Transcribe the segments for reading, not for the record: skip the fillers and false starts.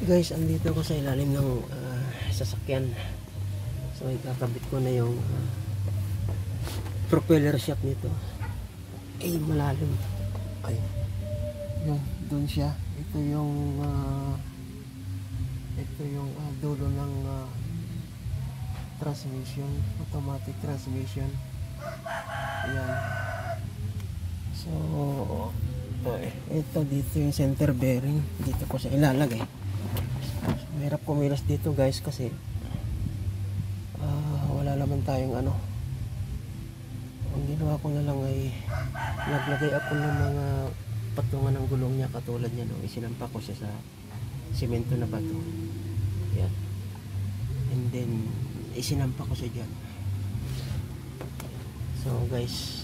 Guys, andito ako sa ilalim ng sasakyan. So ikakabit ko na yung propeller shaft nito. Ay, malalim. Ay, yun, doon siya. Ito yung dulo ng transmission, automatic transmission. Ayan. So ito dito yung center bearing. Dito ko siya ilalagay. Mahirap kumilas dito guys kasi wala naman tayong ano. Ang ginawa ko na lang ay naglagay ako ng mga patungan ng gulong niya katulad niya, no? Isinampa ko siya sa simento na bato. Yan. And then isinampa ko siya dyan. So guys,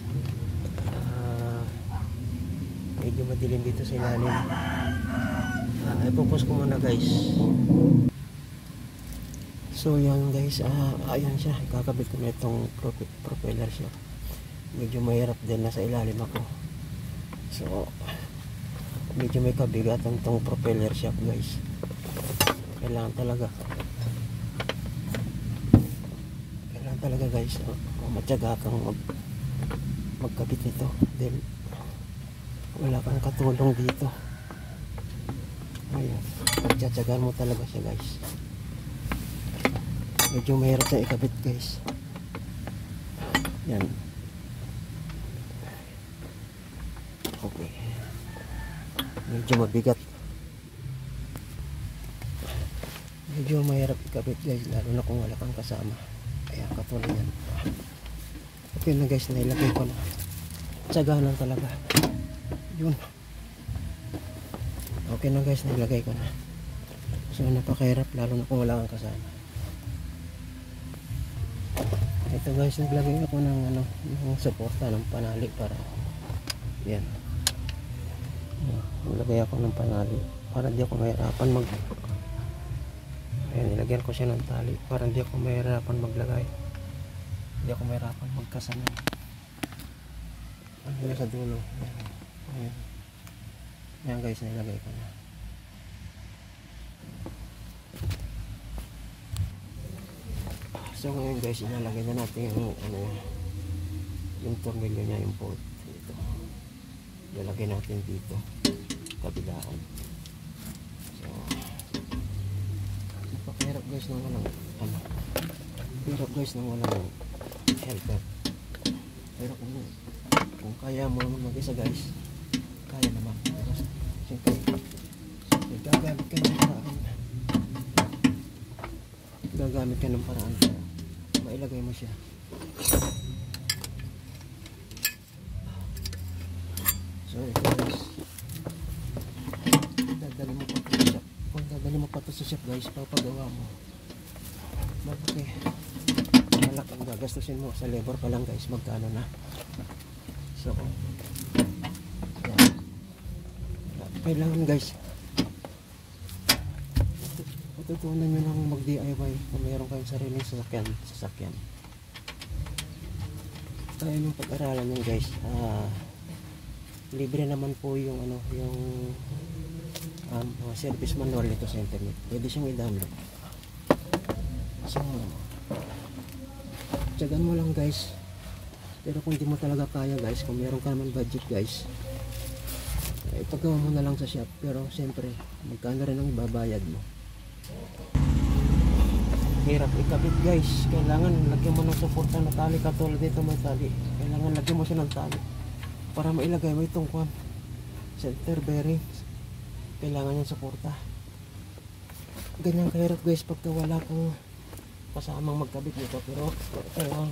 medyo madilim dito sa ilalim. I-focus ko muna guys. So yan guys, ayan siya, kakabit ko na itong propeller siya. Medyo mahirap din, nasa ilalim ako. So medyo may kabigatan tong propeller shaft guys. Kailangan talaga guys, matyaga kang magkabit nito. Then wala kang katulong dito. Ayan, pagtsatsagaan mo talaga siya guys. Medyo mahirap siya ikabit guys. Yan. Okay, medyo mabigat, medyo mahirap ikabit guys, lalo na kung wala kang kasama. Ayan, katulad yan. Okay na guys, nailagay ko na. Tsagaan lang talaga. Yun. Okay na guys, nailagay ko na. So napakahirap lalo na kung wala kang kasama. Ito guys, naglagay ako ng ng suporta ng panali para yan. Naglagay ako ng panali para di ako mahirapan ayan, nilagyan ko siya ng tali para di ako mahirapan maglagay. Di ako mahirapan magkasama. Ano sa dulo. Ayan. Ayan guys, nilagay ko na. So ngayon guys, inalagay na natin yung tornilyo niya, yung bolt dito. Ilalagay natin dito kabilaan. So napakahirap guys ng walang hirap guys ng walang helper. Pero kung kaya mo naman mag-isa guys, kaya naman. Siyempre gagamit ka ng paraan. Gagamit ka ng paraan para mailagay mo siya. So ito guys, dadali mo pa ito sa shop. Kung dadali mo pa ito sa shop guys, papagawa mo, malaki ang gagastusin mo sa labor pa lang guys. Magkano na? So yan. Kailangan guys tutunan nyo lang mag DIY kung mayroon kayong sariling sasakyan. Kaya nung pag-aralan nyo guys, libre naman po yung service manual nito sa internet. Pwede siyang i-download. So tsagaan mo lang guys. Pero kung di mo talaga kaya guys, kung mayroon ka naman budget guys, ipagawa mo na lang sa shop. Pero siyempre magkano rin ang ibabayad mo. Hirap ikabit guys. Kailangan lagyan mo ng suporta na tali katulad dito may tali. Kailangan lagyan mo siya ng tali para mailagay mo itong center bearing. Kailangan yung suporta. Ganyan kahirap guys pagka wala kang kasamang magkabit nito. Pero kailangan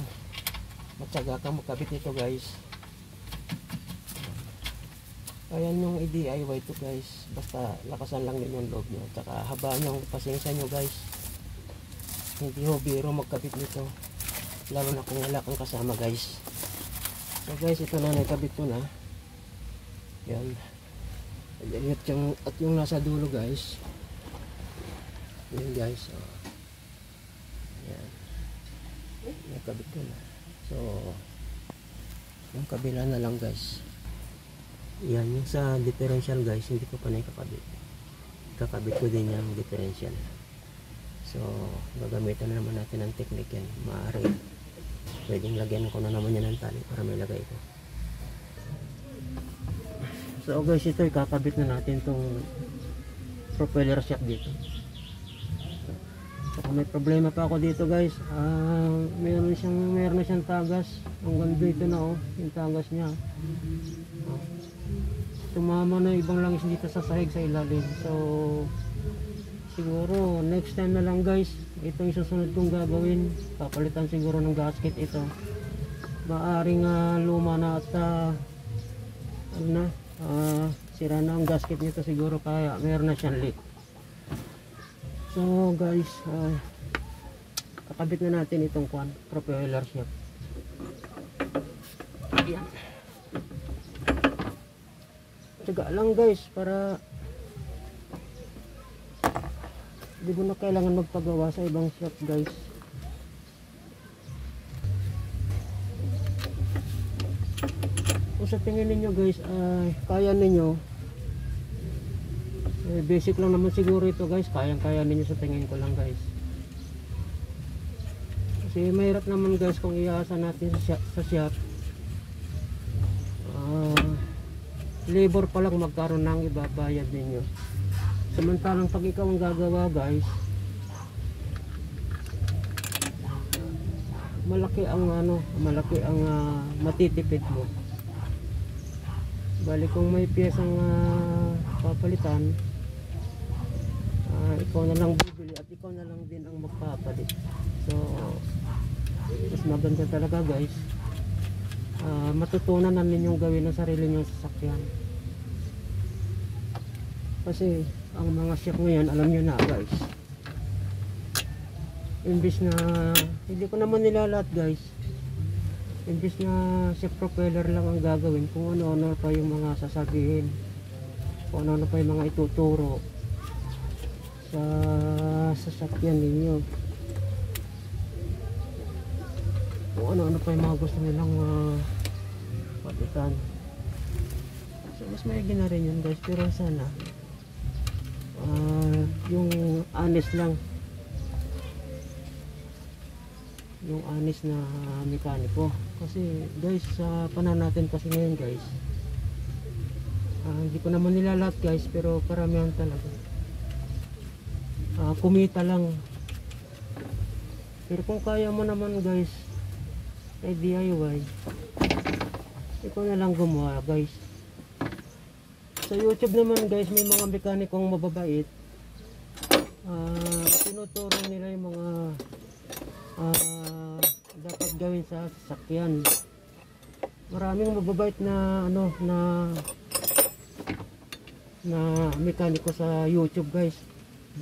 matyaga kang magkabit nito guys. Ayan yung i-DIY to guys. Basta lakasan lang din yung loob nyo. Tsaka habaan yung pasensya nyo guys. Hindi ho biro magkabit nito. Lalo na kung wala kang kasama guys. So guys, ito na, nakabit ko na. Yan. At yung nasa dulo guys. Yan guys. Yan. Nakabit ko na. So yung kabila na lang guys. Yan, yung sa differential guys, hindi ko pa nakakabit. kakabit ko din yung differential. So gagamitan na naman natin ang technique yan. Maaari pwedeng lagyan ko na naman yan ng tali para may lagay ko. So guys, ito ikakabit na natin tong propeller shaft dito. So kung may problema pa ako dito guys, meron na siyang tagas hanggang dito na, oh, yung tagas niya. Tumama na ibang langis dito sa sahig sa ilalim. So siguro next time na lang guys, ito yung susunod kong gagawin. Papalitan siguro ng gasket ito. Maaring luma na at sira na ang gasket nito siguro, kaya meron na siyang leak. So guys, kakabit na natin itong propeller shaft. Ayan. Tiga lang guys, para di mo na kailangan magpagawa sa ibang shaft guys. Kung sa tingin ninyo guys, kaya ninyo, basic lang naman siguro ito guys, kaya ninyo sa tingin ko lang guys. Kasi mahirap naman guys kung iasa natin sa shaft. Labor pa lang magkaroon ng ibabayad ninyo. Samantalang pag ikaw ang gagawa guys, malaki ang matitipid mo. Bali kung may piyesang papalitan, ikaw na lang bibili at ikaw na lang din ang magpapalit. So mas maganda talaga guys, matutunan na ninyong gawin ang sarili nyong sasakyan. Kasi ang mga shaft ngayon, alam nyo na guys, imbis na hindi ko naman nilalat guys, imbis na shaft propeller lang ang gagawin, kung ano-ano pa yung mga sasabihin, kung ano-ano pa yung mga ituturo sa sasakyan ninyo, kung ano-ano pa yung mga gusto nilang palitan. So mas maigi na rin yun guys, pero sana yung honest lang, yung honest na mekaniko. Kasi guys, sa panahon natin kasi ngayon guys, hindi ko naman nilalat guys, pero karamihan talaga kumita lang. Pero kung kaya mo naman guys ay DIY, ikaw na lang gumawa guys. Sa YouTube naman guys, may mga mekanikong mababait, tinuturo nila yung mga dapat gawin sa sasakyan. Maraming mababait na na mekaniko sa YouTube guys.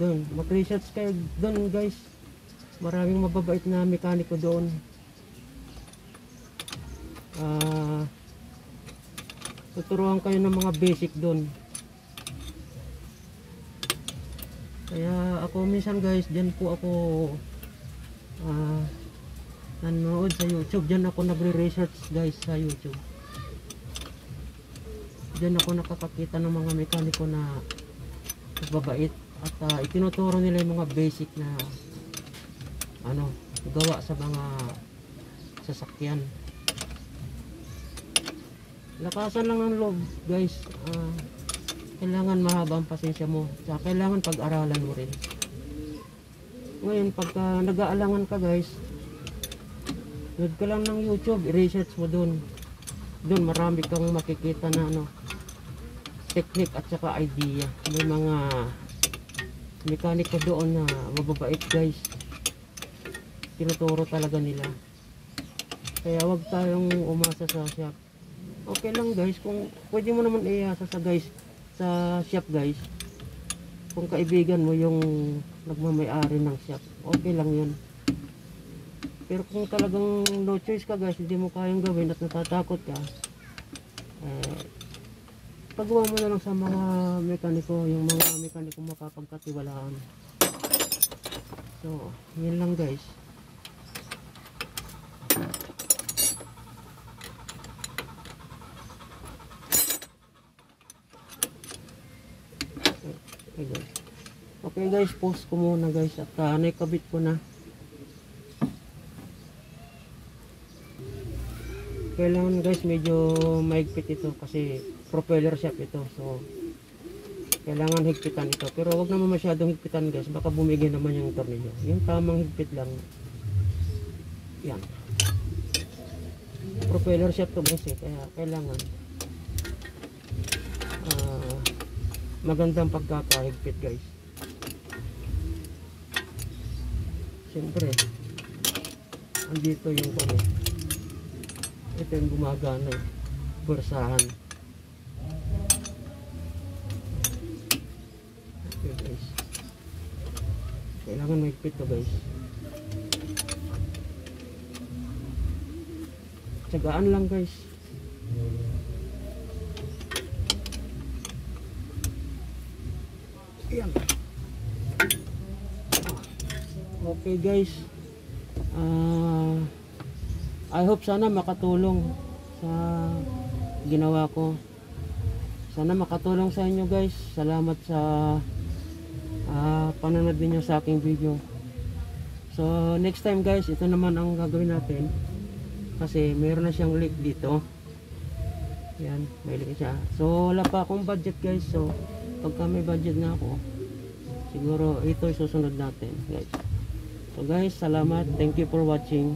Doon mag-research kayo doon guys, maraming mababait na mekaniko doon. Tuturuan kayo ng mga basic doon. Kaya ako minsan guys, dyan po ako nanonood sa YouTube. Dyan ako nagre-research guys sa YouTube. Dyan ako nakakakita ng mga mekaniko na mababait at itinuturo nila yung mga basic na gawa sa mga sasakyan. Lakasan lang ng loob guys, kailangan mahaba ang pasensya mo, tsaka kailangan pag-aralan mo rin. Ngayon pagka nag-aalangan ka guys, load ka lang ng YouTube, i-research mo doon marami kang makikita na technique at saka idea. May mga mekaniko doon na mababait guys, tinuturo talaga nila. Kaya wag tayong umasa sa shop. Okay lang guys, kung pwede mo naman iasa sa shop guys, kung kaibigan mo yung nagmamay-ari ng shop, okay lang yun. Pero kung talagang no choice ka guys, hindi mo kayang gawin at natatakot ka, pagawa mo na lang sa mga mekaniko, yung mga mekaniko mapapagkatiwalaan. So yun lang guys. Okay guys. Okay guys, pause ko muna guys at naikabit ko na. Kailangan guys medyo maigpit ito kasi propeller shaft ito, so kailangan higpitan ito, pero wag naman masyadong higpitan guys, baka bumigay naman yung tornilyo. Yung tamang higpit lang, yan, propeller shaft to guys kaya kailangan magandang pagkakahigpit guys. Siyempre andito yung ano, ito yung gumagana, bursahan. Okay guys, kailangan mahigpit to guys, tsagaan lang guys. Ayan. Okay guys, I hope sana makatulong sa ginawa ko. Sana makatulong sa inyo guys. Salamat sa panonood niyo sa aking video. So next time guys, ito naman ang gagawin natin kasi mayroon na siyang leak dito. Yan, may leak siya. So wala pa akong budget guys, so pagka may budget na ako, siguro ito susunod natin guys. So guys, salamat, thank you for watching.